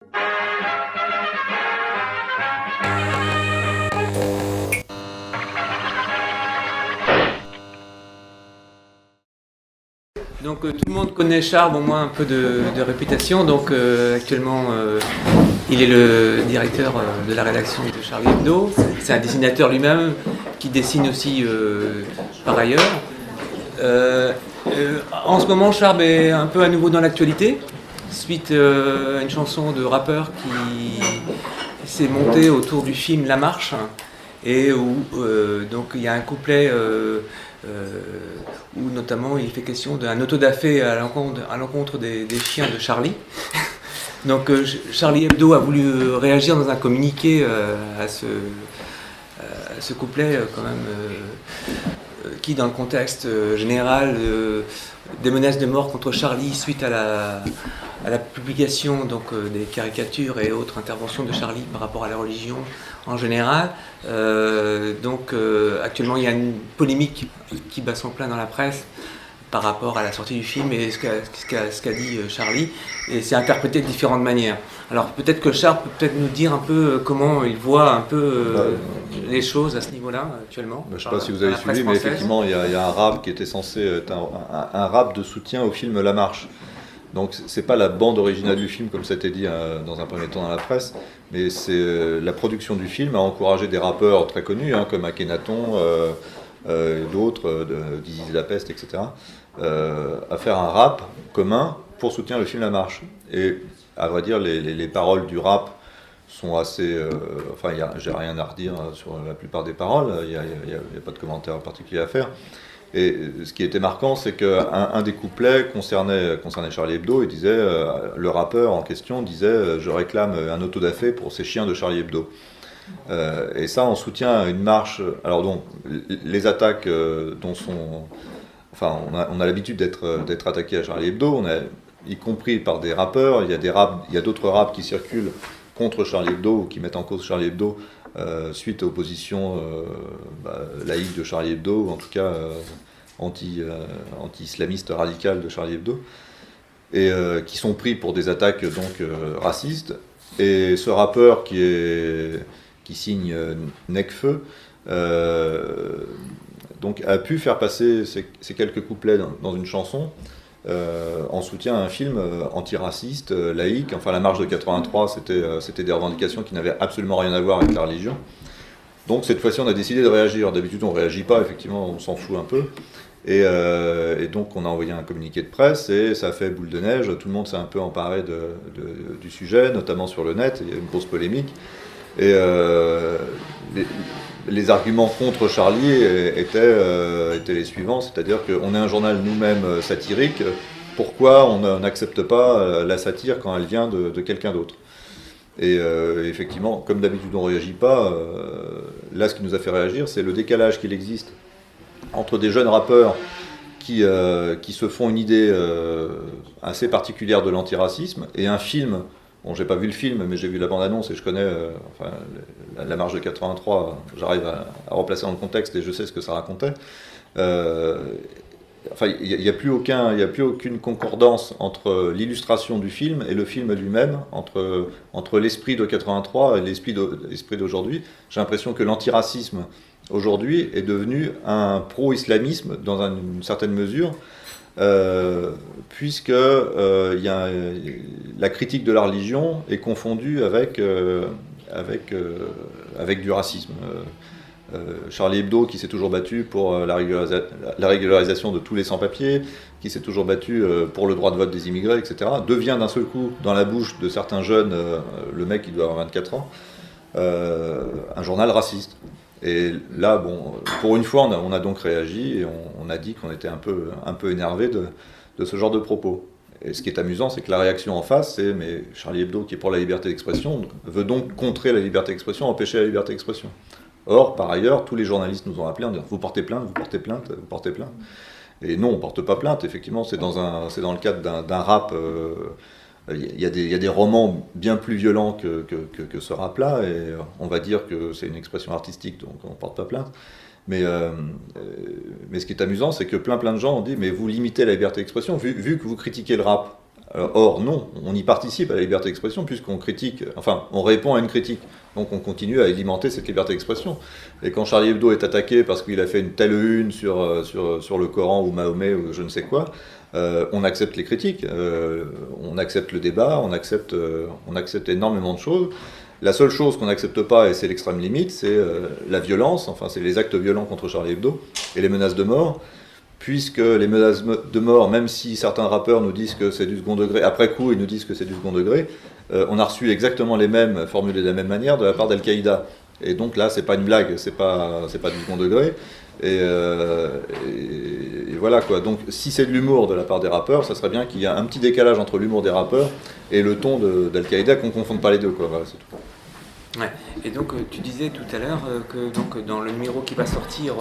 Donc tout le monde connaît Charb, au moins un peu de réputation. Donc actuellement, il est le directeur de la rédaction de Charlie Hebdo. C'est un dessinateur lui-même qui dessine aussi par ailleurs. En ce moment, Charb est un peu à nouveau dans l'actualité, suite à une chanson de rappeur qui s'est montée autour du film La Marche, et où donc il y a un couplet où notamment il fait question d'un autodafé à l'encontre des chiens de Charlie. Donc Charlie Hebdo a voulu réagir dans un communiqué à ce couplet quand même qui, dans le contexte général des menaces de mort contre Charlie suite à la publication donc, des caricatures et autres interventions de Charlie par rapport à la religion en général. Actuellement il y a une polémique qui bat son plein dans la presse par rapport à la sortie du film et ce qu'a dit Charlie, et c'est interprété de différentes manières. Alors peut-être que Charles peut peut-être nous dire un peu comment il voit un peu les choses à ce niveau-là actuellement. Je ne sais pas si vous avez suivi, mais effectivement il y a un rap qui était censé être un rap de soutien au film La Marche. Donc c'est pas la bande originale du film comme ça a été dit dans un premier temps dans la presse, mais c'est la production du film a encouragé des rappeurs très connus comme Akhenaton, d'autres, Dizzy La Peste, etc. À faire un rap commun pour soutenir le film La Marche. Et à vrai dire, les paroles du rap sont assez... j'ai rien à redire sur la plupart des paroles, il n'y a pas de commentaire particulier à faire. Et ce qui était marquant, c'est qu'un des couplets concernait Charlie Hebdo. Il disait, le rappeur en question disait « Je réclame un autodafé pour ces chiens de Charlie Hebdo ». Et ça, en soutien à une marche... Alors donc, les attaques dont sont... Enfin, on a l'habitude d'être attaqué à Charlie Hebdo, y compris par des rappeurs. Il y a d'autres raps qui circulent contre Charlie Hebdo ou qui mettent en cause Charlie Hebdo suite aux positions laïques de Charlie Hebdo, ou en tout cas anti-islamistes radicales de Charlie Hebdo, et qui sont pris pour des attaques donc racistes. Et ce rappeur qui signe Necfeu donc a pu faire passer ces quelques couplets dans une chanson en soutien à un film antiraciste, laïque. Enfin, la marche de 83, c'était des revendications qui n'avaient absolument rien à voir avec la religion. Donc cette fois-ci, on a décidé de réagir. D'habitude, on ne réagit pas, effectivement, on s'en fout un peu. Et donc on a envoyé un communiqué de presse et ça a fait boule de neige. Tout le monde s'est un peu emparé du sujet, notamment sur le net. Il y a eu une grosse polémique. Et les arguments contre Charlie étaient les suivants, c'est-à-dire qu'on est un journal nous-mêmes satirique, pourquoi on n'accepte pas la satire quand elle vient de quelqu'un d'autre? Et effectivement, comme d'habitude on ne réagit pas, là ce qui nous a fait réagir, c'est le décalage qu'il existe entre des jeunes rappeurs qui se font une idée assez particulière de l'antiracisme et un film. Bon, j'ai pas vu le film, mais j'ai vu la bande-annonce et je connais la marche de 83. J'arrive à replacer dans le contexte et je sais ce que ça racontait. Il n'y a plus aucune concordance entre l'illustration du film et le film lui-même, entre l'esprit de 83 et l'esprit d'aujourd'hui. J'ai l'impression que l'antiracisme aujourd'hui est devenu un pro-islamisme dans une certaine mesure. Puisque la critique de la religion est confondue avec du racisme. Charlie Hebdo, qui s'est toujours battu pour la régularisation de tous les sans-papiers, qui s'est toujours battu pour le droit de vote des immigrés, etc., devient d'un seul coup, dans la bouche de certains jeunes, le mec qui doit avoir 24 ans, un journal raciste. Et là, bon, pour une fois, on a donc réagi et on a dit qu'on était un peu énervé de ce genre de propos. Et ce qui est amusant, c'est que la réaction en face, c'est mais Charlie Hebdo, qui est pour la liberté d'expression, veut donc contrer la liberté d'expression, empêcher la liberté d'expression. Or, par ailleurs, tous les journalistes nous ont appelés en disant vous portez plainte, vous portez plainte, vous portez plainte. Et non, on ne porte pas plainte. Effectivement, c'est dans le cadre d'un rap. Il y a des romans bien plus violents que ce rap-là, et on va dire que c'est une expression artistique, donc on ne porte pas plainte. Mais ce qui est amusant, c'est que plein de gens ont dit « mais vous limitez la liberté d'expression, vu que vous critiquez le rap, Or, non, on y participe à la liberté d'expression puisqu'on critique, enfin, on répond à une critique. Donc on continue à alimenter cette liberté d'expression. Et quand Charlie Hebdo est attaqué parce qu'il a fait une telle une sur le Coran ou Mahomet ou je ne sais quoi, on accepte les critiques, on accepte le débat, on accepte énormément de choses. La seule chose qu'on n'accepte pas, et c'est l'extrême limite, c'est la violence, enfin c'est les actes violents contre Charlie Hebdo et les menaces de mort. Puisque les menaces de mort, même si certains rappeurs nous disent que c'est du second degré, après coup ils nous disent que c'est du second degré, on a reçu exactement les mêmes, formulées de la même manière, de la part d'Al-Qaïda. Et donc là, c'est pas une blague, c'est pas du second degré. Et voilà quoi. Donc si c'est de l'humour de la part des rappeurs, ça serait bien qu'il y ait un petit décalage entre l'humour des rappeurs et le ton d'Al-Qaïda, qu'on ne confonde pas les deux, quoi. Voilà, c'est tout. Ouais. Et donc tu disais tout à l'heure que donc, dans le numéro qui va sortir...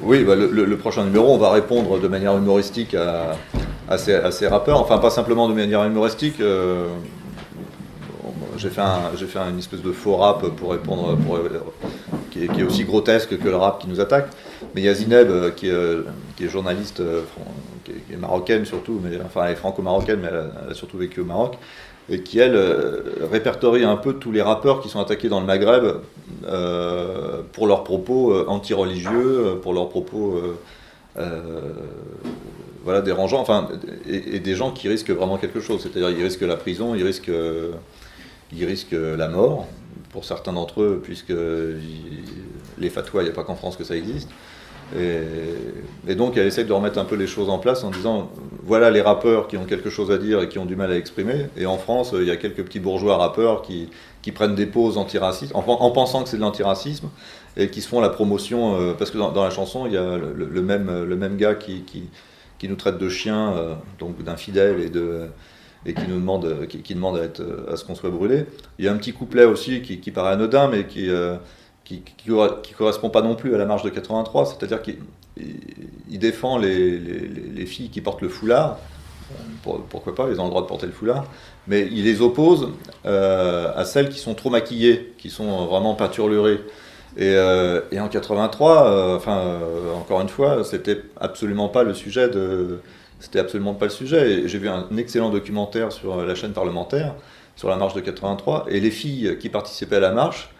Oui, bah, le prochain numéro, on va répondre de manière humoristique à ces rappeurs. Enfin, pas simplement de manière humoristique. J'ai fait une espèce de faux rap pour répondre, qui est aussi grotesque que le rap qui nous attaque. Mais il y a Zineb, qui est journaliste, qui est marocaine surtout, mais, enfin elle est franco-marocaine, mais elle a surtout vécu au Maroc, et qui, elle, répertorie un peu tous les rappeurs qui sont attaqués dans le Maghreb pour leurs propos anti-religieux, pour leurs propos voilà, dérangeants, enfin, et des gens qui risquent vraiment quelque chose. C'est-à-dire ils risquent la prison, ils risquent la mort, pour certains d'entre eux, puisque les fatwas, il n'y a pas qu'en France que ça existe. Et donc elle essaie de remettre un peu les choses en place en disant voilà les rappeurs qui ont quelque chose à dire et qui ont du mal à exprimer, et en France il y a quelques petits bourgeois rappeurs qui prennent des pauses antiracistes en pensant que c'est de l'antiracisme et qui se font la promotion parce que dans la chanson il y a le même gars qui nous traite de chiens, donc d'infidèles et qui nous demande à ce qu'on soit brûlé. Il y a un petit couplet aussi qui paraît anodin mais qui correspond pas non plus à la marche de 83, c'est-à-dire qu'il défend les filles qui portent le foulard, pourquoi pas, ils ont le droit de porter le foulard, mais il les oppose à celles qui sont trop maquillées, qui sont vraiment peinturlurées. Et en 83, encore une fois, c'était absolument pas le sujet. Et j'ai vu un excellent documentaire sur la chaîne parlementaire, sur la marche de 83, et les filles qui participaient à la marche,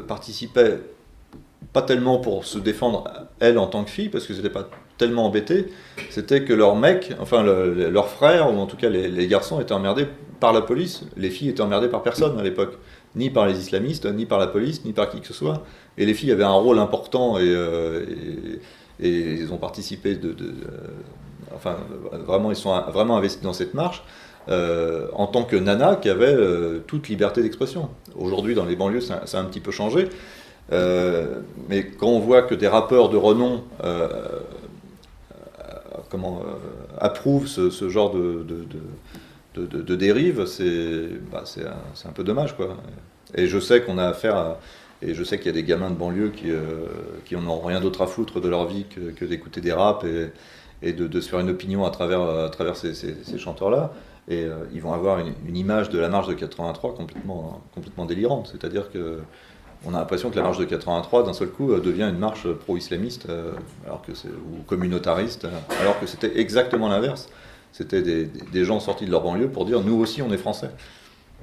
participaient pas tellement pour se défendre elles en tant que filles, parce que c'était pas tellement embêté, c'était que leurs mecs, enfin leurs frères, ou en tout cas les garçons étaient emmerdés par la police, les filles étaient emmerdées par personne à l'époque, ni par les islamistes, ni par la police, ni par qui que ce soit, et les filles avaient un rôle important et ils ont participé enfin vraiment ils sont vraiment investis dans cette marche. En tant que nana qui avait toute liberté d'expression. Aujourd'hui, dans les banlieues, ça a un petit peu changé. Mais quand on voit que des rappeurs de renom approuvent ce genre de dérive, c'est un peu dommage, quoi. Et je sais qu'on a affaire et je sais qu'il y a des gamins de banlieue qui n'en ont rien d'autre à foutre de leur vie que d'écouter des raps et de se faire une opinion à travers ces chanteurs-là. Et ils vont avoir une image de la marche de 83 complètement délirante. C'est-à-dire qu'on a l'impression que la marche de 83, d'un seul coup, devient une marche pro-islamiste ou communautariste, alors que c'était exactement l'inverse. C'était des gens sortis de leur banlieue pour dire « nous aussi, on est français ».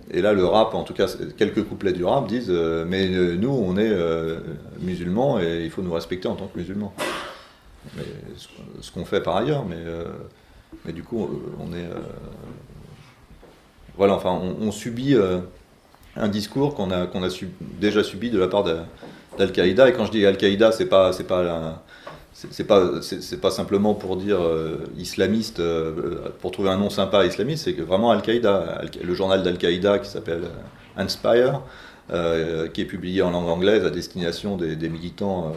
Et là, le rap, en tout cas, quelques couplets du rap disent « mais nous, on est musulmans et il faut nous respecter en tant que musulmans ». Mais ce qu'on fait par ailleurs, mais du coup, on est... voilà, enfin, on subit un discours qu'on a déjà subi de la part d'Al-Qaïda. Et quand je dis Al-Qaïda, c'est pas simplement pour dire islamiste, pour trouver un nom sympa à islamiste, c'est que vraiment Al-Qaïda, le journal d'Al-Qaïda qui s'appelle Inspire, qui est publié en langue anglaise à destination des militants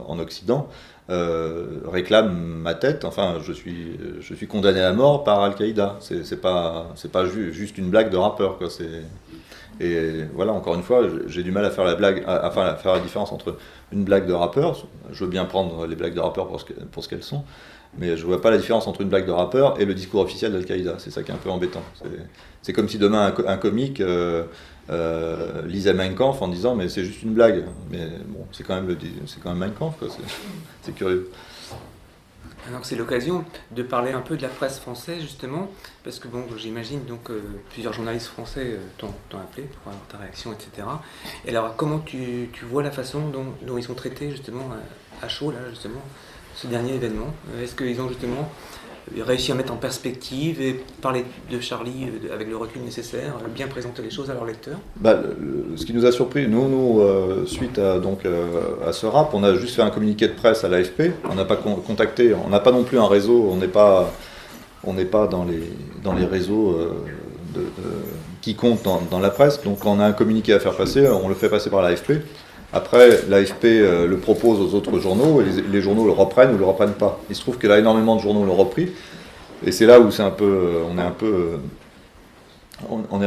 en Occident, réclame ma tête. Enfin, je suis condamné à mort par Al-Qaïda. C'est pas juste une blague de rappeur, quoi. Et voilà, encore une fois, j'ai du mal à faire la différence entre une blague de rappeur. Je veux bien prendre les blagues de rappeur pour ce qu'elles sont, mais je vois pas la différence entre une blague de rappeur et le discours officiel d'Al-Qaïda. C'est ça qui est un peu embêtant. C'est comme si demain un comique lisait Mein Kampf en disant mais c'est juste une blague. Mais bon, c'est quand même Mein Kampf, quoi. C'est curieux. Alors c'est l'occasion de parler un peu de la presse française justement, parce que bon, j'imagine donc plusieurs journalistes français t'ont appelé pour avoir ta réaction, etc. Et alors comment tu vois la façon dont ils sont traités justement à chaud là justement ce dernier événement? Est-ce qu'ils ont justement réussi à mettre en perspective et parler de Charlie avec le recul nécessaire, bien présenter les choses à leurs lecteurs? Ce qui nous a surpris, nous suite à ce rap, on a juste fait un communiqué de presse à l'AFP, on n'a pas contacté, on n'a pas non plus un réseau, on n'est pas dans les réseaux qui comptent dans la presse, donc quand on a un communiqué à faire passer, on le fait passer par l'AFP. Après, l'AFP le propose aux autres journaux, et les journaux le reprennent ou le reprennent pas. Il se trouve que là, énormément de journaux l'ont repris, et c'est là où on est un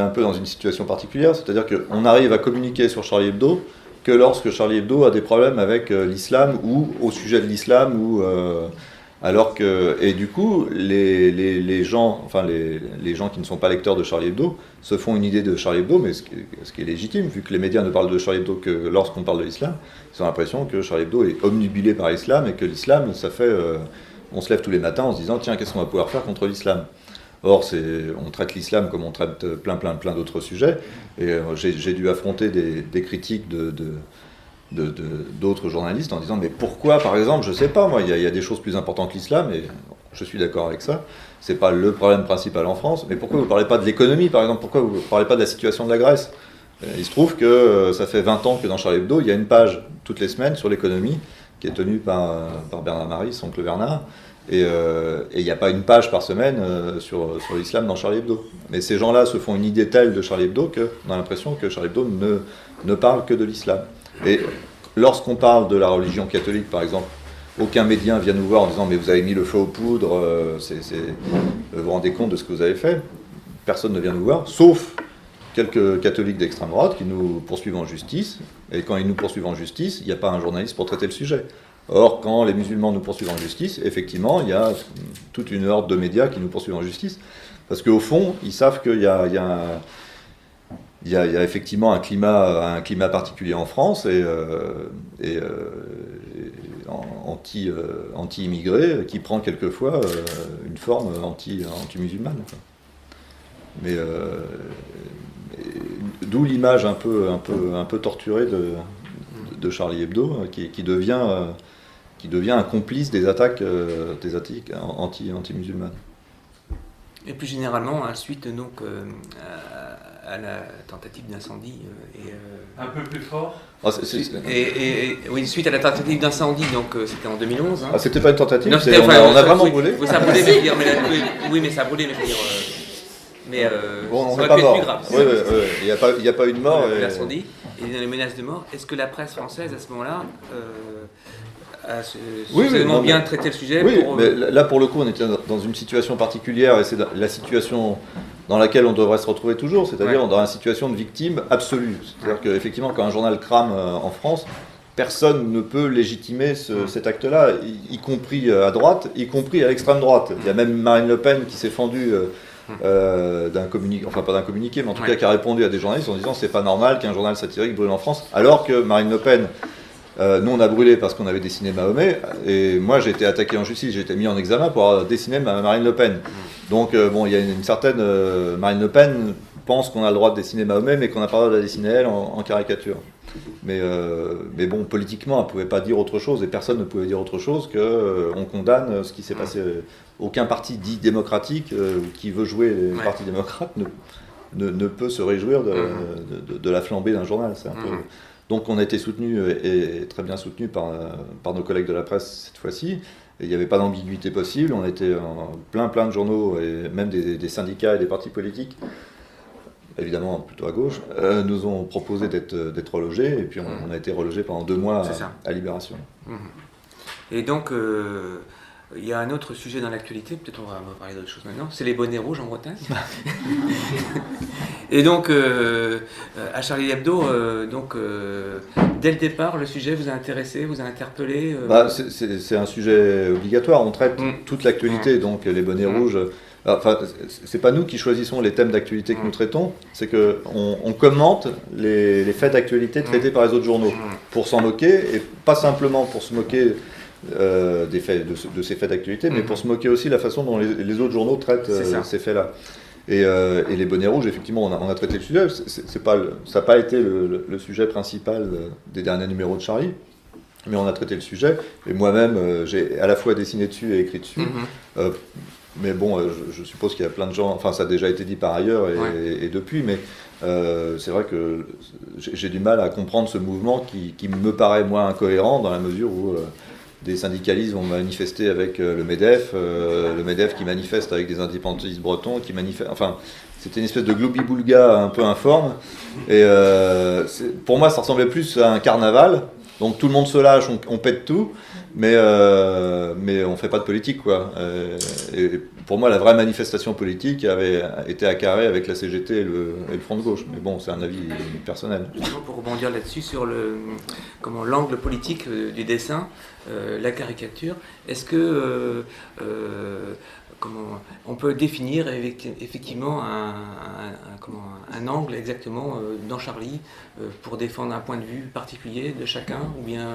peu dans une situation particulière, c'est-à-dire qu'on arrive à communiquer sur Charlie Hebdo que lorsque Charlie Hebdo a des problèmes avec l'islam ou au sujet de l'islam, et du coup, les gens qui ne sont pas lecteurs de Charlie Hebdo se font une idée de Charlie Hebdo, mais ce qui est légitime, vu que les médias ne parlent de Charlie Hebdo que lorsqu'on parle de l'islam, ils ont l'impression que Charlie Hebdo est omnibulé par l'islam et que l'islam, on se lève tous les matins en se disant tiens, qu'est-ce qu'on va pouvoir faire contre l'islam ? Or, on traite l'islam comme on traite plein d'autres sujets, et j'ai dû affronter des critiques d'autres journalistes en disant mais pourquoi, par exemple, je sais pas, moi, il y a des choses plus importantes que l'islam, et je suis d'accord avec ça, c'est pas le problème principal en France, mais pourquoi vous parlez pas de l'économie, par exemple, pourquoi vous parlez pas de la situation de la Grèce ? Il se trouve que ça fait 20 ans que dans Charlie Hebdo, il y a une page toutes les semaines sur l'économie qui est tenue par Bernard Marie, son oncle Bernard, et il n'y a pas une page par semaine sur l'islam dans Charlie Hebdo. Mais ces gens-là se font une idée telle de Charlie Hebdo qu'on a l'impression que Charlie Hebdo ne parle que de l'islam. Et lorsqu'on parle de la religion catholique, par exemple, aucun média vient nous voir en disant « mais vous avez mis le feu aux poudres, vous vous rendez compte de ce que vous avez fait ?» Personne ne vient nous voir, sauf quelques catholiques d'extrême droite qui nous poursuivent en justice. Et quand ils nous poursuivent en justice, il n'y a pas un journaliste pour traiter le sujet. Or, quand les musulmans nous poursuivent en justice, effectivement, il y a toute une horde de médias qui nous poursuivent en justice. Parce qu'au fond, ils savent qu'il y a effectivement un climat particulier en France et anti-immigré qui prend quelquefois une forme anti-musulmane. Mais d'où l'image un peu torturée de Charlie Hebdo qui devient un complice des attaques anti-musulmanes. Et plus généralement, suite donc à la tentative d'incendie. Un peu plus fort. Oui, suite à la tentative d'incendie, donc c'était en 2011. Hein. Ah, c'était pas une tentative, non, on a vraiment brûlé. Oui, ça a brûlé, mais dire, oui, mais ça a brûlé, mais je veux dire. Bon, ça aurait pu être plus grave. Oui, il n'y a pas eu de mort. L'incendie et les menaces de mort. Est-ce que la presse française, à ce moment-là, a suffisamment bien traité le sujet? Oui, mais là, pour le coup, on était dans une situation particulière, et c'est la situation dans laquelle on devrait se retrouver toujours, c'est-à-dire dans une situation de victime absolue. C'est-à-dire qu'effectivement, quand un journal crame en France, personne ne peut légitimer cet acte-là, y compris à droite, y compris à l'extrême droite. Il y a même Marine Le Pen qui s'est fendue d'un communiqué, enfin pas d'un communiqué, mais en tout cas qui a répondu à des journalistes en disant c'est pas normal qu'un journal satirique brûle en France, alors que Marine Le Pen, nous on a brûlé parce qu'on avait dessiné Mahomet, et moi j'ai été attaqué en justice, j'ai été mis en examen pour avoir dessiné Marine Le Pen. Donc il y a une certaine... Marine Le Pen pense qu'on a le droit de dessiner Mahomet, mais qu'on n'a pas le droit de la dessiner elle en caricature. Mais bon, politiquement, elle ne pouvait pas dire autre chose, et personne ne pouvait dire autre chose qu'on condamne ce qui s'est passé. Aucun parti dit démocratique qui veut jouer les partis démocrates ne peut se réjouir de la flambée d'un journal. C'est un peu... Donc on a été soutenu, et très bien soutenu par nos collègues de la presse cette fois-ci. Et il n'y avait pas d'ambiguïté possible. On était plein de journaux, et même des syndicats et des partis politiques, évidemment plutôt à gauche, nous ont proposé d'être relogés, et puis on a été relogés pendant 2 mois à Libération. Et donc, il y a un autre sujet dans l'actualité, peut-être on va parler d'autre chose maintenant, c'est les bonnets rouges en Bretagne. Et donc, à Charlie Hebdo, dès le départ, le sujet vous a intéressé, vous a interpellé c'est un sujet obligatoire, on traite toute l'actualité, donc les bonnets rouges... Enfin, c'est pas nous qui choisissons les thèmes d'actualité que nous traitons, c'est qu'on commente les faits d'actualité traités par les autres journaux pour s'en moquer, et pas simplement pour se moquer des faits, de ces faits d'actualité, mais pour se moquer aussi de la façon dont les autres journaux traitent ces faits-là. Et les bonnets rouges, effectivement, on a traité le sujet. Ça n'a pas été le sujet principal des derniers numéros de Charlie, mais on a traité le sujet. Et moi-même, j'ai à la fois dessiné dessus et écrit dessus. Mais bon, je suppose qu'il y a plein de gens, enfin ça a déjà été dit par ailleurs et depuis, mais c'est vrai que j'ai du mal à comprendre ce mouvement qui me paraît moins incohérent dans la mesure où des syndicalistes vont manifester avec le MEDEF qui manifeste avec des indépendantistes bretons, enfin c'était une espèce de gloubi-boulga un peu informe, et pour moi ça ressemblait plus à un carnaval, donc tout le monde se lâche, on pète tout, mais on fait pas de politique, quoi. Et pour moi, la vraie manifestation politique avait été à Carré avec la CGT et le Front de gauche. Mais bon, c'est un avis personnel. Pour rebondir là-dessus, sur l'angle politique du dessin, la caricature, est-ce que on peut définir effectivement un angle exactement dans Charlie pour défendre un point de vue particulier de chacun, ou bien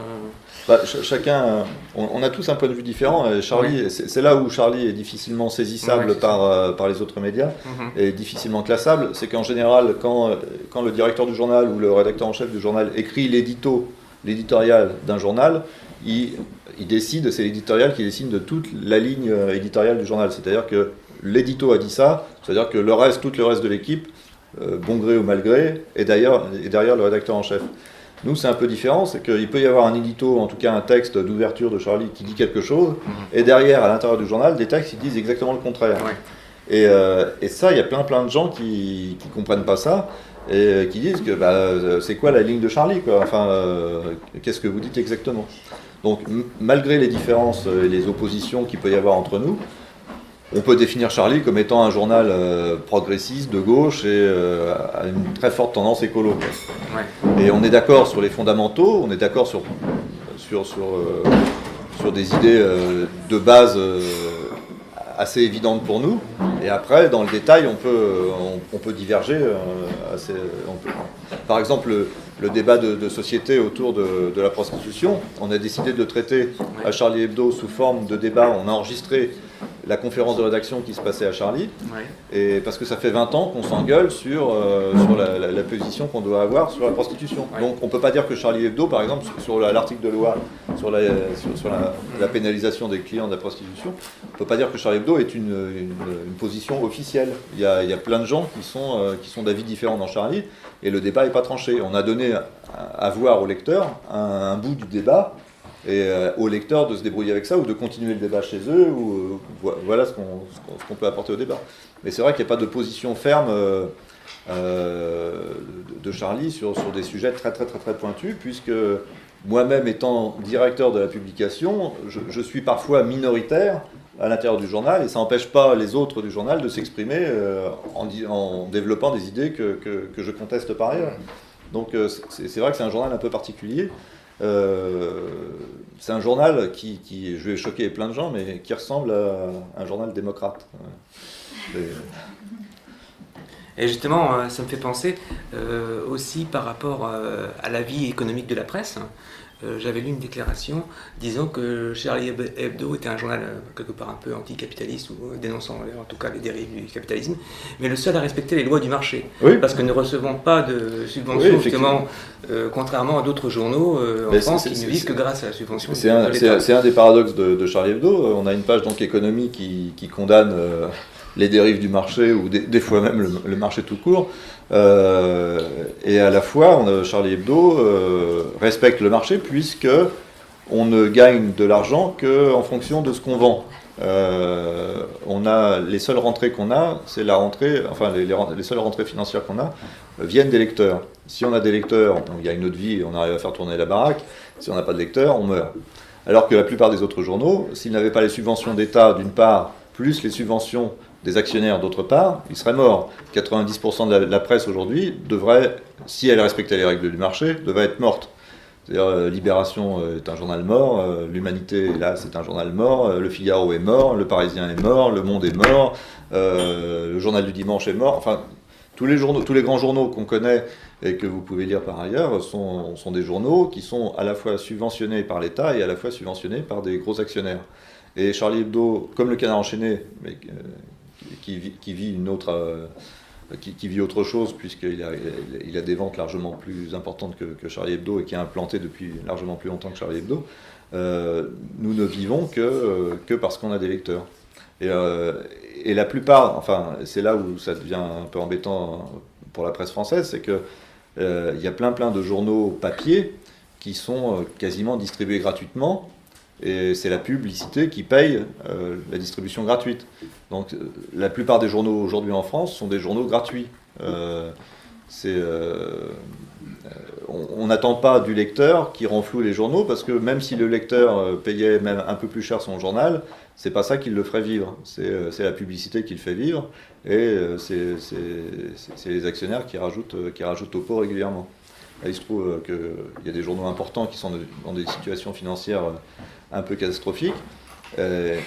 chacun, on a tous un point de vue différent. Charlie, c'est là où Charlie est difficilement saisissable par les autres médias et difficilement classable. C'est qu'en général, quand le directeur du journal ou le rédacteur en chef du journal écrit l'éditorial d'un journal, il décide, c'est l'éditorial qui décide de toute la ligne éditoriale du journal. C'est-à-dire que l'édito a dit ça, c'est-à-dire que tout le reste de l'équipe, bon gré ou mal gré, est derrière le rédacteur en chef. Nous, c'est un peu différent, c'est qu'il peut y avoir un édito, en tout cas un texte d'ouverture de Charlie qui dit quelque chose, et derrière, à l'intérieur du journal, des textes qui disent exactement le contraire. Et ça, il y a plein de gens qui ne comprennent pas ça, et qui disent que c'est quoi la ligne de Charlie, quoi. Enfin, qu'est-ce que vous dites exactement? Donc, malgré les différences et les oppositions qu'il peut y avoir entre nous, on peut définir Charlie comme étant un journal progressiste, de gauche, et à une très forte tendance écolo. Et on est d'accord sur les fondamentaux, on est d'accord sur des idées de base assez évidentes pour nous. Et après, dans le détail, on peut diverger. Par exemple, le débat de société autour de la prostitution, on a décidé de le traiter à Charlie Hebdo sous forme de débat. On a enregistré la conférence de rédaction qui se passait à Charlie, et parce que ça fait 20 ans qu'on s'engueule sur la position qu'on doit avoir sur la prostitution. Donc on ne peut pas dire que Charlie Hebdo, par exemple, sur l'article de loi sur la pénalisation des clients de la prostitution, on ne peut pas dire que Charlie Hebdo est une position officielle. Il y a plein de gens qui sont d'avis différents dans Charlie, et le débat n'est pas tranché. On a donné à voir aux lecteurs un bout du débat, et aux lecteurs de se débrouiller avec ça, ou de continuer le débat chez eux, ou voilà ce qu'on peut apporter au débat. Mais c'est vrai qu'il n'y a pas de position ferme de Charlie sur des sujets très très très très pointus, puisque moi-même étant directeur de la publication, je suis parfois minoritaire à l'intérieur du journal, et ça n'empêche pas les autres du journal de s'exprimer en développant des idées que je conteste par ailleurs. Donc c'est vrai que c'est un journal un peu particulier. C'est un journal qui, je vais choquer plein de gens, mais qui ressemble à un journal démocrate. Et justement, ça me fait penser aussi par rapport à la vie économique de la presse. J'avais lu une déclaration disant que Charlie Hebdo était un journal quelque part un peu anticapitaliste, ou dénonçant en tout cas les dérives du capitalisme, mais le seul à respecter les lois du marché. Parce que ne recevant pas de subventions, justement, contrairement à d'autres journaux en France qui ne vivent que grâce à la subvention. C'est un des paradoxes de Charlie Hebdo. On a une page donc économie qui condamne les dérives du marché, ou des fois même le marché tout court. Et à la fois, Charlie Hebdo respecte le marché, puisque on ne gagne de l'argent qu'en fonction de ce qu'on vend. Les seules rentrées qu'on a, c'est la rentrée, enfin les seules rentrées financières qu'on a viennent des lecteurs. Si on a des lecteurs, on gagne notre vie et on arrive à faire tourner la baraque. Si on n'a pas de lecteurs, on meurt. Alors que la plupart des autres journaux, s'ils n'avaient pas les subventions d'État d'une part, plus les subventions des actionnaires d'autre part, ils seraient morts. 90% de la presse aujourd'hui devrait, si elle respectait les règles du marché, devrait être morte. C'est-à-dire Libération est un journal mort, l'Humanité, là, c'est un journal mort, Le Figaro est mort, Le Parisien est mort, Le Monde est mort, le Journal du Dimanche est mort. Enfin, tous les grands journaux qu'on connaît et que vous pouvez lire par ailleurs sont des journaux qui sont à la fois subventionnés par l'État et à la fois subventionnés par des gros actionnaires. Et Charlie Hebdo, comme le Canard enchaîné, mais qui vit qui vit autre chose, puisqu'il a des ventes largement plus importantes que Charlie Hebdo et qui est implanté depuis largement plus longtemps que Charlie Hebdo, nous ne vivons que parce qu'on a des lecteurs. Et la plupart, enfin, c'est là où ça devient un peu embêtant pour la presse française, c'est que y a plein de journaux papier qui sont quasiment distribués gratuitement, et c'est la publicité qui paye la distribution gratuite. Donc la plupart des journaux aujourd'hui en France sont des journaux gratuits. On n'attend pas du lecteur qui renfloue les journaux, parce que même si le lecteur payait même un peu plus cher son journal, c'est pas ça qui le ferait vivre. C'est la publicité qui le fait vivre, et c'est les actionnaires qui rajoutent au pot régulièrement. Là, il se trouve qu'il y a des journaux importants qui sont dans des situations financières un peu catastrophiques, et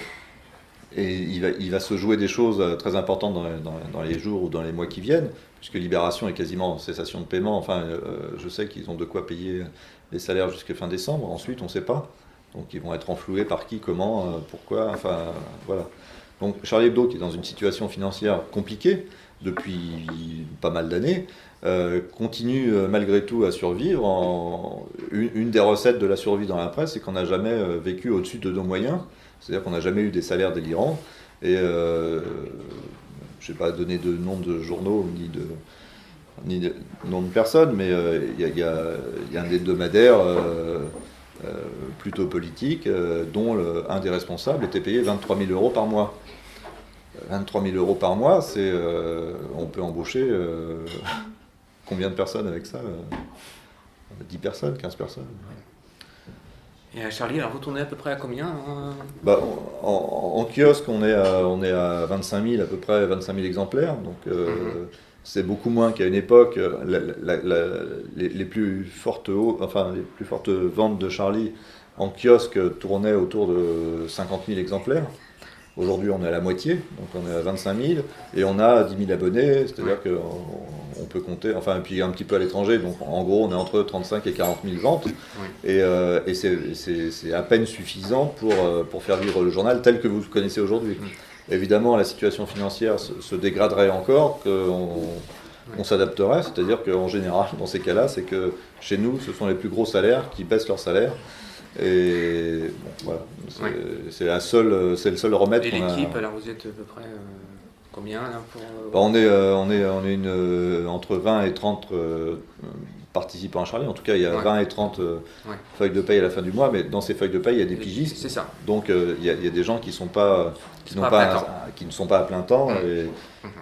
il va se jouer des choses très importantes dans les jours ou dans les mois qui viennent, puisque Libération est quasiment en cessation de paiement. Enfin, je sais qu'ils ont de quoi payer les salaires jusqu'à fin décembre. Ensuite, on ne sait pas. Donc, ils vont être enfloués par qui, comment, pourquoi. Enfin, voilà. Donc, Charlie Hebdo, qui est dans une situation financière compliquée depuis pas mal d'années, continue malgré tout à survivre. Une des recettes de la survie dans la presse, c'est qu'on n'a jamais vécu au-dessus de nos moyens. C'est-à-dire qu'on n'a jamais eu des salaires délirants. Et je ne vais pas donner de nom de journaux ni de nom de personnes, mais il y a un hebdomadaire plutôt politique dont un des responsables était payé 23 000 euros par mois. 23 000 euros par mois, on peut embaucher combien de personnes avec ça 10 personnes, 15 personnes. Et à Charlie, alors vous tournez à peu près à combien en kiosque, on est à 25 000, à peu près 25 000 exemplaires. Donc c'est beaucoup moins qu'à une époque. Les plus fortes ventes de Charlie en kiosque tournaient autour de 50 000 exemplaires. Aujourd'hui, on est à la moitié, donc on est à 25 000, et on a 10 000 abonnés, c'est-à-dire qu'on peut compter, enfin, et puis un petit peu à l'étranger, donc en gros, on est entre 35 et 40 000 ventes, et c'est à peine suffisant pour faire vivre le journal tel que vous le connaissez aujourd'hui. Évidemment, la situation financière se dégraderait encore, qu'on s'adapterait, c'est-à-dire qu'en général, dans ces cas-là, c'est que chez nous, ce sont les plus gros salaires qui baissent leur salaire. Et bon, voilà, c'est le seul remède qu'on a. Et l'équipe, alors vous êtes à peu près combien là pour... On est entre 20 et 30 participants à Charlie. En tout cas, il y a 20 et 30 feuilles de paye à la fin du mois, mais dans ces feuilles de paye, il y a des pigistes. C'est ça. Donc il y a des gens qui ne sont pas à plein temps.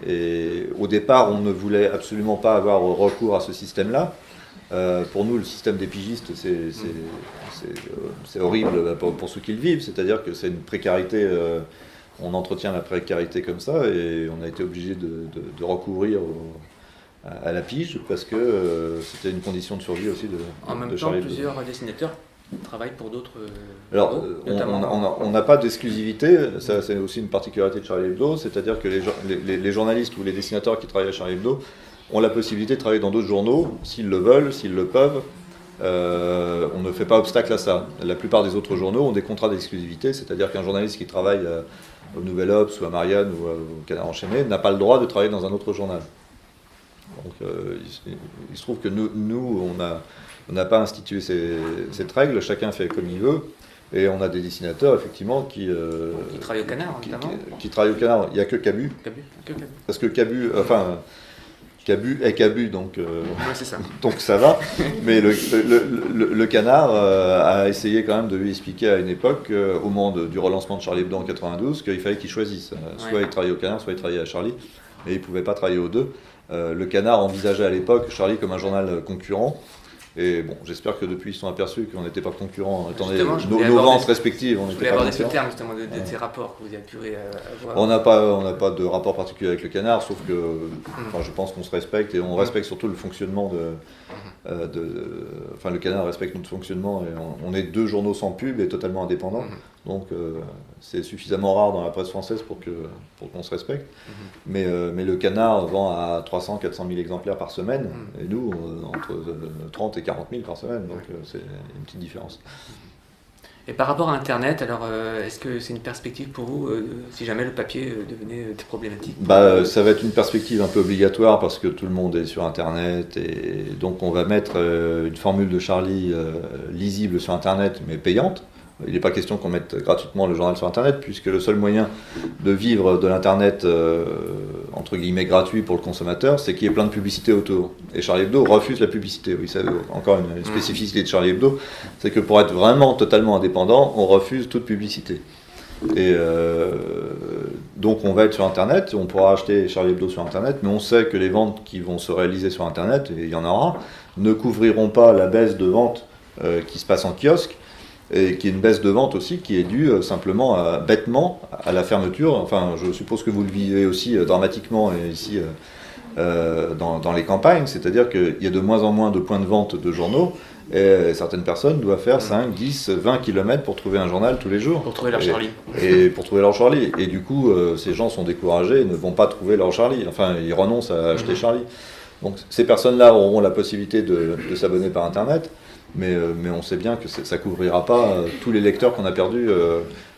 Et au départ, on ne voulait absolument pas avoir recours à ce système-là. Pour nous, le système des pigistes, c'est horrible pour ceux qui le vivent, c'est-à-dire que c'est une précarité, on entretient la précarité comme ça, et on a été obligé de recourir à la pige, parce que c'était une condition de survie aussi de En même temps, plusieurs dessinateurs travaillent pour d'autres... Alors, on n'a pas d'exclusivité, ça c'est aussi une particularité de Charlie Hebdo, c'est-à-dire que les journalistes ou les dessinateurs qui travaillent à Charlie Hebdo ont la possibilité de travailler dans d'autres journaux, s'ils le veulent, s'ils le peuvent. On ne fait pas obstacle à ça. La plupart des autres journaux ont des contrats d'exclusivité, c'est-à-dire qu'un journaliste qui travaille au Nouvel Obs ou à Marianne ou au Canard enchaîné n'a pas le droit de travailler dans un autre journal. Donc il se trouve que nous on n'a pas institué cette règle, chacun fait comme il veut, et on a des dessinateurs effectivement qui travaillent au Canard, notamment. Qui travaillent au Canard. Il n'y a que Cabu. Parce que Cabu est Cabu, donc, c'est ça. donc ça va. Mais le Canard a essayé quand même de lui expliquer à une époque, au moment du relancement de Charlie Hebdo en 92, qu'il fallait qu'il choisisse. Soit il travaillait au Canard, soit il travaillait à Charlie. Et il ne pouvait pas travailler aux deux. Le Canard envisageait à l'époque Charlie comme un journal concurrent. Et bon, j'espère que depuis ils se sont aperçus qu'on n'était pas concurrents, étant donné Justement, nos ventes respectives. On je n'était voulais pas aborder ce concurrents. terme justement de ces rapports que vous avez pu avoir. On n'a pas de rapport particulier avec le Canard, sauf que je pense qu'on se respecte et on respecte surtout le fonctionnement enfin, le Canard respecte notre fonctionnement et on est 2 journaux sans pub et totalement indépendants. Donc c'est suffisamment rare dans la presse française pour qu'on se respecte. Mais le Canard vend à 300-400 000 exemplaires par semaine et nous entre 30 et 40 000 par semaine. Donc c'est une petite différence. Et par rapport à Internet, alors est-ce que c'est une perspective pour vous si jamais le papier devenait problématique? Ça va être une perspective un peu obligatoire parce que tout le monde est sur Internet et donc on va mettre une formule de Charlie lisible sur Internet mais payante. Il n'est pas question qu'on mette gratuitement le journal sur Internet puisque le seul moyen de vivre de l'Internet entre guillemets gratuit pour le consommateur, c'est qu'il y ait plein de publicité autour. Et Charlie Hebdo refuse la publicité. Oui, c'est encore une spécificité de Charlie Hebdo, c'est que pour être vraiment totalement indépendant, on refuse toute publicité. Et donc on va être sur Internet, on pourra acheter Charlie Hebdo sur Internet, mais on sait que les ventes qui vont se réaliser sur Internet, et il y en aura, ne couvriront pas la baisse de vente qui se passe en kiosque, et qui est une baisse de vente aussi qui est due simplement bêtement à la fermeture. Enfin, je suppose que vous le vivez aussi dramatiquement ici dans les campagnes, c'est-à-dire qu'il y a de moins en moins de points de vente de journaux et certaines personnes doivent faire 5, 10, 20 km pour trouver un journal tous les jours. Pour trouver leur Charlie. Et pour trouver leur Charlie. Et du coup, ces gens sont découragés et ne vont pas trouver leur Charlie. Enfin, ils renoncent à acheter Charlie. Donc ces personnes-là auront la possibilité de s'abonner par Internet. Mais on sait bien que ça ne couvrira pas tous les lecteurs qu'on a perdus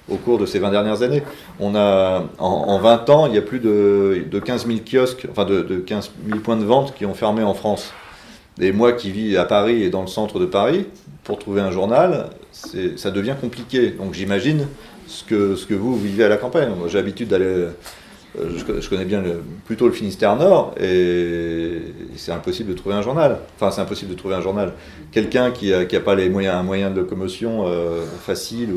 au cours de ces 20 dernières années. On a, en 20 ans, il y a plus de 15 000 kiosques, enfin de 15 000 points de vente qui ont fermé en France. Et moi qui vis à Paris et dans le centre de Paris, pour trouver un journal, ça devient compliqué. Donc j'imagine ce que vous vivez à la campagne. Moi j'ai l'habitude d'aller... Je connais bien plutôt le Finistère Nord et c'est impossible de trouver un journal. Enfin, c'est impossible de trouver un journal. Quelqu'un qui a pas un moyen de locomotion facile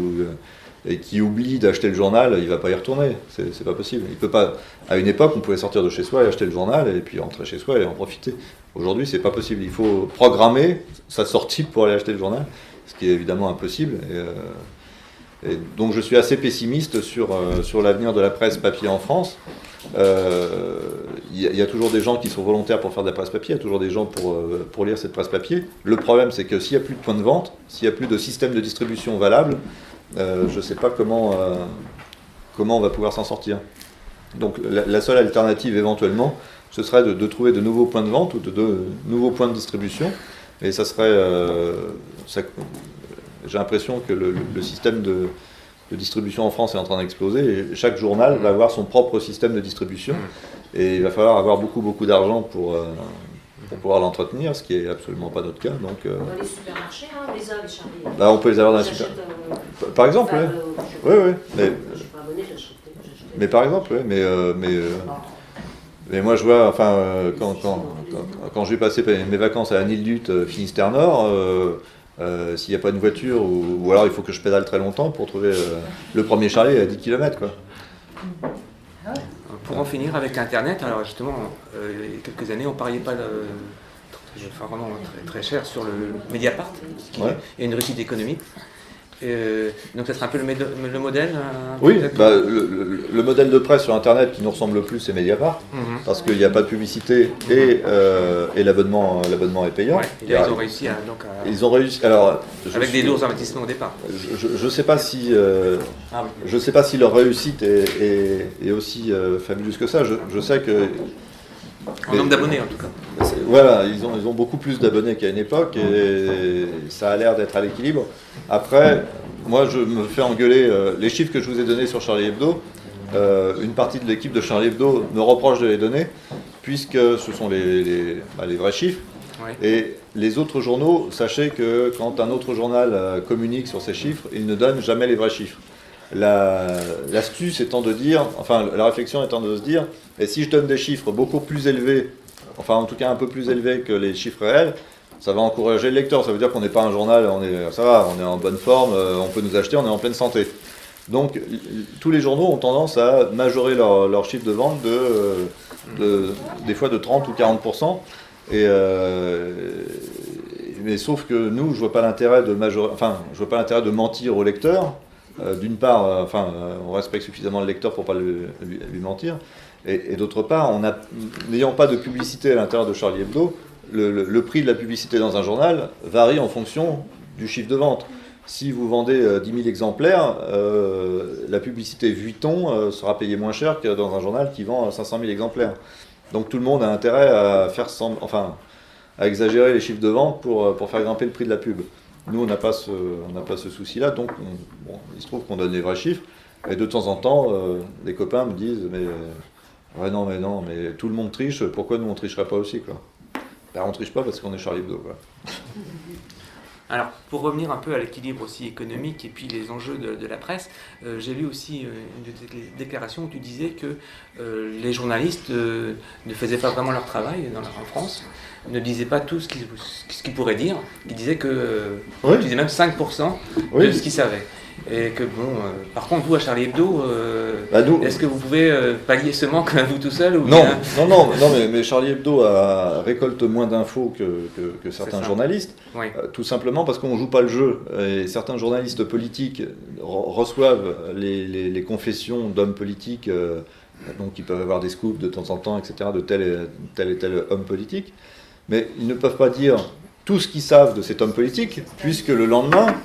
et qui oublie d'acheter le journal, il ne va pas y retourner. C'est pas possible. Il peut pas. À une époque, on pouvait sortir de chez soi et acheter le journal et puis rentrer chez soi et en profiter. Aujourd'hui, c'est pas possible. Il faut programmer sa sortie pour aller acheter le journal, ce qui est évidemment impossible. Et donc je suis assez pessimiste sur l'avenir de la presse papier en France. Il y a toujours des gens qui sont volontaires pour faire de la presse papier, il y a toujours des gens pour lire cette presse papier. Le problème, c'est que s'il n'y a plus de points de vente, s'il n'y a plus de système de distribution valable, je ne sais pas comment on va pouvoir s'en sortir. Donc la seule alternative éventuellement, ce serait de trouver de nouveaux points de vente ou de nouveaux points de distribution. Et ça serait... j'ai l'impression que le système de distribution en France est en train d'exploser et chaque journal va avoir son propre système de distribution et il va falloir avoir beaucoup d'argent pour pouvoir l'entretenir, ce qui n'est absolument pas notre cas. Donc, dans les supermarchés, on les a, les Charlie. On peut les avoir dans les supermarchés. Par exemple, oui. Je ne suis pas abonné, j'achète. Mais par exemple, oui. Mais moi, je vois, quand je vais passer mes vacances à Nil-Dut, Finistère Nord, s'il n'y a pas une voiture, ou alors il faut que je pédale très longtemps pour trouver le premier Charlie à 10 km. Quoi. Pour en finir avec Internet, alors justement, il y a quelques années, on ne pariait pas vraiment très cher sur le Mediapart, qui est une réussite économique. Donc ça sera un peu le modèle Oui, le modèle de presse sur Internet qui nous ressemble le plus, c'est Mediapart, parce qu'il n'y a pas de publicité et l'abonnement est payant. Ouais, et là, ils ont réussi à... Ils ont réussi, alors... Avec des lourds investissements au départ. Je ne sais pas si... Je sais pas si leur réussite est aussi fabuleuse que ça. Je sais que... En nombre d'abonnés en tout cas. Voilà, ils ont beaucoup plus d'abonnés qu'à une époque et ça a l'air d'être à l'équilibre. Après, moi je me fais engueuler, les chiffres que je vous ai donnés sur Charlie Hebdo, une partie de l'équipe de Charlie Hebdo me reproche de les donner puisque ce sont les vrais chiffres. Ouais. Et les autres journaux, sachez que quand un autre journal communique sur ces chiffres, il ne donne jamais les vrais chiffres. L'astuce étant de dire, enfin la réflexion étant de se dire, et si je donne des chiffres beaucoup plus élevés, enfin en tout cas un peu plus élevés que les chiffres réels, ça va encourager le lecteur, ça veut dire qu'on n'est pas un journal, ça va, on est en bonne forme, on peut nous acheter, on est en pleine santé. Donc tous les journaux ont tendance à majorer leur chiffre de vente des fois de 30 ou 40%, et mais sauf que nous, je vois pas l'intérêt de mentir au lecteur. D'une part, on respecte suffisamment le lecteur pour pas lui mentir. Et d'autre part, n'ayant pas de publicité à l'intérieur de Charlie Hebdo, le prix de la publicité dans un journal varie en fonction du chiffre de vente. Si vous vendez 10 000 exemplaires, la publicité Vuitton sera payée moins cher que dans un journal qui vend 500 000 exemplaires. Donc tout le monde a intérêt à à exagérer les chiffres de vente pour faire grimper le prix de la pub. Nous, on n'a pas ce souci-là, donc il se trouve qu'on donne les vrais chiffres. Et de temps en temps, les copains me disent mais tout le monde triche, pourquoi nous on tricherait pas aussi, quoi. Ben, on triche pas parce qu'on est Charlie Hebdo, quoi. Alors, pour revenir un peu à l'équilibre aussi économique et puis les enjeux de la presse, j'ai lu aussi une de tes déclarations où tu disais que les journalistes ne faisaient pas vraiment leur travail en France, ne disaient pas tout ce qu'ils pourraient dire. Ils disaient Oui. Ils disaient même 5% de ce qu'ils savaient. Et que par contre, vous à Charlie Hebdo, est-ce que vous pouvez pallier ce manque à vous tout seul ou Non, mais Charlie Hebdo récolte moins d'infos que certains journalistes, oui. Tout simplement parce qu'on ne joue pas le jeu. Et certains journalistes politiques reçoivent les confessions d'hommes politiques, donc ils peuvent avoir des scoops de temps en temps, etc., de tel et tel homme politique, mais ils ne peuvent pas dire tout ce qu'ils savent de cet homme politique, puisque le lendemain,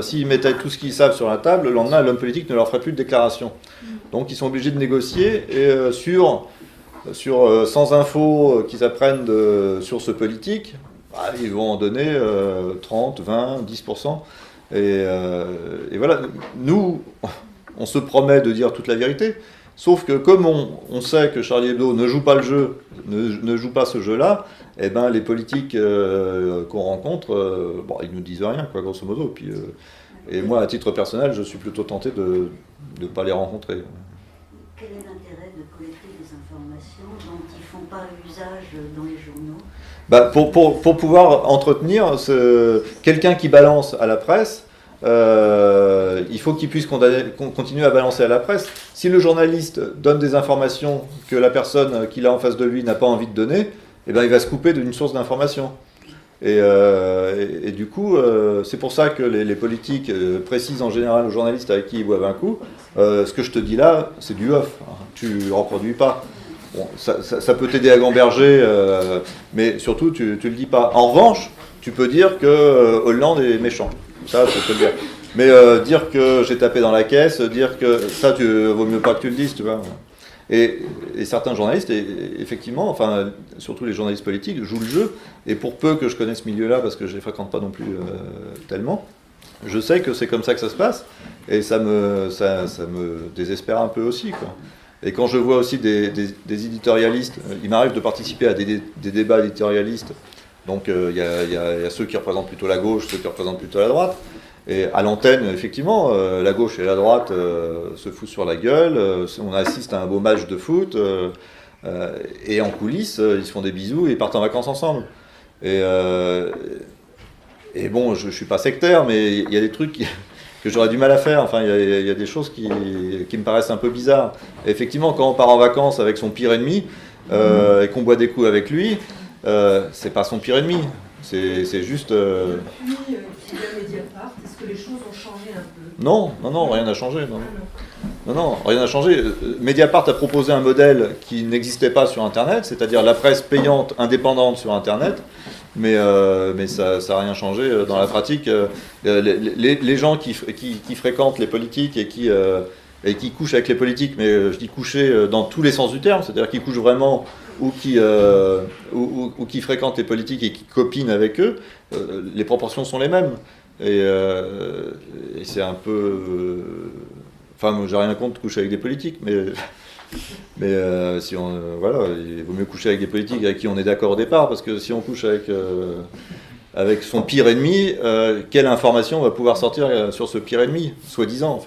s'ils mettaient tout ce qu'ils savent sur la table, le lendemain, l'homme politique ne leur ferait plus de déclaration. Donc ils sont obligés de négocier et sur 100 infos qu'ils apprennent sur ce politique, ils vont en donner 30, 20, 10%. Et voilà, nous, on se promet de dire toute la vérité, sauf que comme on sait que Charlie Hebdo ne joue pas le jeu, ne joue pas ce jeu-là, eh ben, les politiques qu'on rencontre, ils nous disent rien, quoi, grosso modo. Et moi, à titre personnel, je suis plutôt tenté de ne pas les rencontrer. Quel est l'intérêt de collecter des informations dont ils ne font pas usage dans les journaux ? Pour pouvoir entretenir quelqu'un qui balance à la presse, il faut qu'il puisse continuer à balancer à la presse. Si le journaliste donne des informations que la personne qu'il a en face de lui n'a pas envie de donner, eh ben, il va se couper d'une source d'information. Et du coup, c'est pour ça que les politiques précisent en général aux journalistes avec qui ils boivent un coup, ce que je te dis là, c'est du off, hein, tu ne reproduis pas. Bon, ça peut t'aider à gamberger, mais surtout, tu ne le dis pas. En revanche, tu peux dire que Hollande est méchant. Ça, je peux te le dire. Mais dire que j'ai tapé dans la caisse, dire que ça, vaut mieux pas que tu le dises, tu vois. Et certains journalistes, effectivement, surtout les journalistes politiques, jouent le jeu. Et pour peu que je connaisse ce milieu-là, parce que je ne les fréquente pas non plus tellement, je sais que c'est comme ça que ça se passe. Et ça me désespère un peu aussi, quoi. Et quand je vois aussi des éditorialistes, il m'arrive de participer à des débats éditorialistes. Donc il y a ceux qui représentent plutôt la gauche, ceux qui représentent plutôt la droite. Et à l'antenne, effectivement, la gauche et la droite se foutent sur la gueule, on assiste à un beau match de foot, et en coulisses, ils se font des bisous et ils partent en vacances ensemble. Et bon, je ne suis pas sectaire, mais il y a des trucs que j'aurais du mal à faire. Enfin, il y a des choses qui me paraissent un peu bizarres. Et effectivement, quand on part en vacances avec son pire ennemi, et qu'on boit des coups avec lui, c'est pas son pire ennemi. C'est juste... Depuis qu'il y a Mediapart, est-ce que les choses ont changé un peu ? Non, rien n'a changé. Non, rien n'a changé. Mediapart a proposé un modèle qui n'existait pas sur Internet, c'est-à-dire la presse payante indépendante sur Internet, mais ça n'a rien changé dans la pratique. Les gens qui fréquentent les politiques et qui couchent avec les politiques, mais je dis coucher dans tous les sens du terme, c'est-à-dire qui couchent vraiment ou qui fréquentent les politiques et qui copinent avec eux, les proportions sont les mêmes. Et c'est un peu... moi j'ai rien contre de coucher avec des politiques, mais si il vaut mieux coucher avec des politiques avec qui on est d'accord au départ, parce que si on couche avec son pire ennemi, quelle information va pouvoir sortir sur ce pire ennemi, soi-disant,